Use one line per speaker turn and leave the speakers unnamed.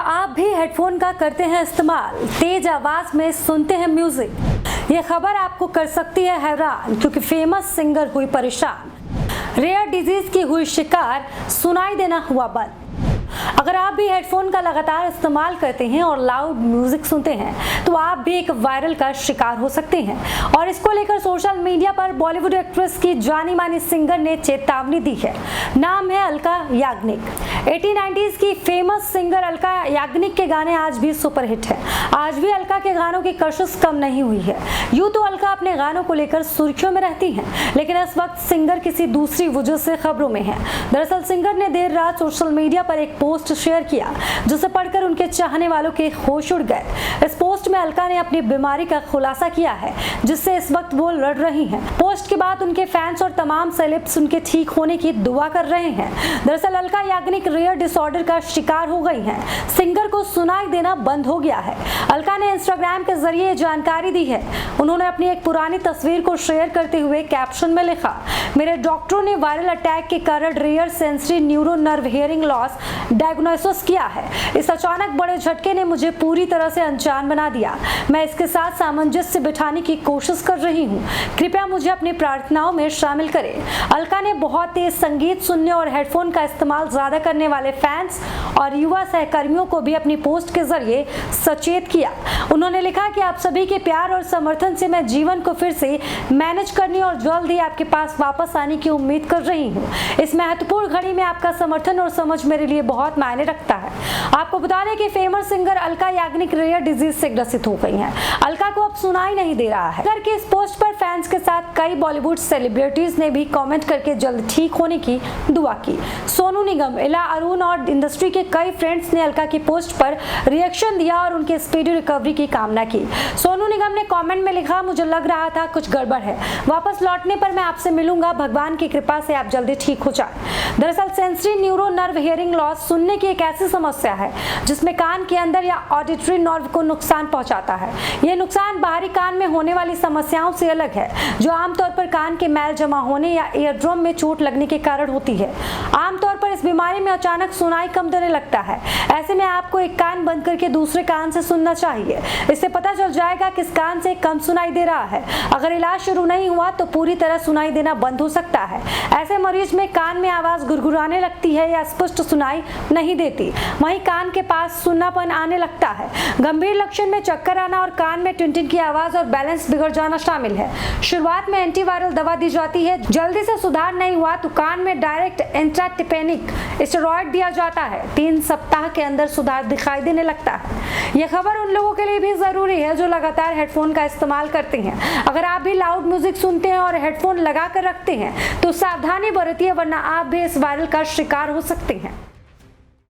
आप भी हेडफोन का करते हैं इस्तेमाल, तेज आवाज में सुनते हैं म्यूजिक। ये खबर आपको कर सकती है हैरान, क्योंकि फेमस सिंगर हुई परेशान। रेयर डिजीज की हुई शिकार, सुनाई देना हुआ बंद। अगर आप भी हेडफोन का लगातार इस्तेमाल करते हैं और लाउड म्यूजिक सुनते हैं तो आप भी एक वायरल का शिकार हो सकते हैं। और इसको लेकर सोशल मीडिया पर बॉलीवुड एक्ट्रेस की जानी मानी सिंगर ने चेतावनी दी है। नाम है अलका याग्निक। 80-90s की फेमस सिंगर अलका याग्निक के गाने आज भी सुपरहिट है। आज भी अलका के गानों की कशिश कम नहीं हुई है। यूं तो अलका अपने गानों को लेकर सुर्खियों में रहती हैं, लेकिन इस वक्त सिंगर किसी दूसरी वजह से खबरों में है। दरअसल सिंगर ने देर रात सोशल मीडिया पर एक पोस्ट शेयर किया, जिसे पढ़कर उनके चाहने वालों के होश उड़ गए। इस पोस्ट में अलका ने अपनी बीमारी का खुलासा किया है, जिससे इस वक्त वो लड़ रही हैं। पोस्ट के बाद उनके फैंस और तमाम सेलेब्स उनके ठीक होने की दुआ कर रहे हैं। दरअसल अलका याग्निक रेयर डिसऑर्डर का शिकार हो गई हैं। सिंगर को सुनाई देना बंद हो गया है। अलका ने इंस्टाग्राम के जरिए जानकारी दी है। उन्होंने अपनी एक पुरानी तस्वीर को शेयर करते हुए कैप्शन में लिखा, मेरे डॉक्टरों ने वायरल अटैक के कारण rare sensory neuro nerve hearing loss diagnosis किया है। इस अचानक बड़े झटके ने मुझे पूरी तरह से अनजान बना दिया। मैं इसके साथ सामंजस्य बिठाने की कोशिश कर रही हूँ। कृपया मुझे अपनी प्रार्थनाओं में शामिल करें। अलका ने बहुत तेज संगीत सुनने और हेडफोन का इस्तेमाल ज्यादा करने वाले फैंस और युवा सहकर्मियों को भी अपनी पोस्ट के जरिए सचेत किया। उन्होंने लिखा कि आप सभी के प्यार और समर्थन से मैं जीवन को फिर से मैनेज करने और जल्द ही आपके पास वापस आने की उम्मीद कर रही हूँ। इस महत्वपूर्ण घड़ी में आपका समर्थन और समझ मेरे लिए बहुत मायने रखता है। आपको बता दें कि famous singer Alka Yagnik rare disease से ग्रसित हो गई हैं। अलका को अब सुनाई नहीं दे रहा है। सिंगर के इस पोस्ट पर फैंस के साथ कई बॉलीवुड सेलिब्रिटीज ने भी कमेंट करके जल्द ठीक होने की दुआ की। सोनू निगम, इला अरुण और इंडस्ट्री के कई फ्रेंड्स ने अलका की पोस्ट पर रिएक्शन दिया और उनके स्पीडी रिकवरी की कामना की। सोनू निगम ने कमेंट में लिखा, मुझे लग रहा था कुछ गड़बड़ है, वापस लौटने पर मैं आपसे मिलूंगा। भगवान की कृपा से आप जल्दी ठीक हो जाए। दरअसल sensory neuro nerve hearing loss सुनने की एक ऐसी समस्या है जिसमें कान के अंदर या ऑडिटरी नर्व को नुकसान पहुंचाता है। यह नुकसान बाहरी कान में होने वाली समस्याओं से अलग है, जो आमतौर पर कान के मैल जमा होने या ईयरड्रम में चोट लगने के कारण होती है। आमतौर पर इस बीमारी में अचानक सुनाई कम देने लगता है। ऐसे में आपको एक कान बंद करके दूसरे कान से सुनना चाहिए। इससे पता चल जाएगा किस कान से कम सुनाई दे रहा है। अगर इलाज शुरू नहीं हुआ तो पूरी तरह सुनाई देना बंद हो सकता है। ऐसे मरीज में कान में आवाज गुरगुराने लगती है या स्पष्ट सुनाई नहीं देती। वहीं कान के पास सुन्नापन आने लगता है। गंभीर लक्षण में चक्कर आना और कान में टिन-टिन की आवाज और बैलेंस बिगड़ जाना शामिल है। शुरुआत में एंटीवायरल दवा दी जाती है। जल्दी से सुधार नहीं हुआ तो कान में डायरेक्ट इंट्राटिपेनिक स्टेरॉइड दिया जाता है। 3 सप्ताह के अंदर सुधार दिखाई देने लगता है। यह खबर उन लोगों के लिए भी जरूरी है जो लगातार हेडफोन का इस्तेमाल करते हैं। अगर आप भी लाउड म्यूजिक सुनते हैं और हेडफोन लगा कर रखते हैं तो सावधानी बरतिए, वरना आप भी इस वायरल का शिकार हो सकते हैं।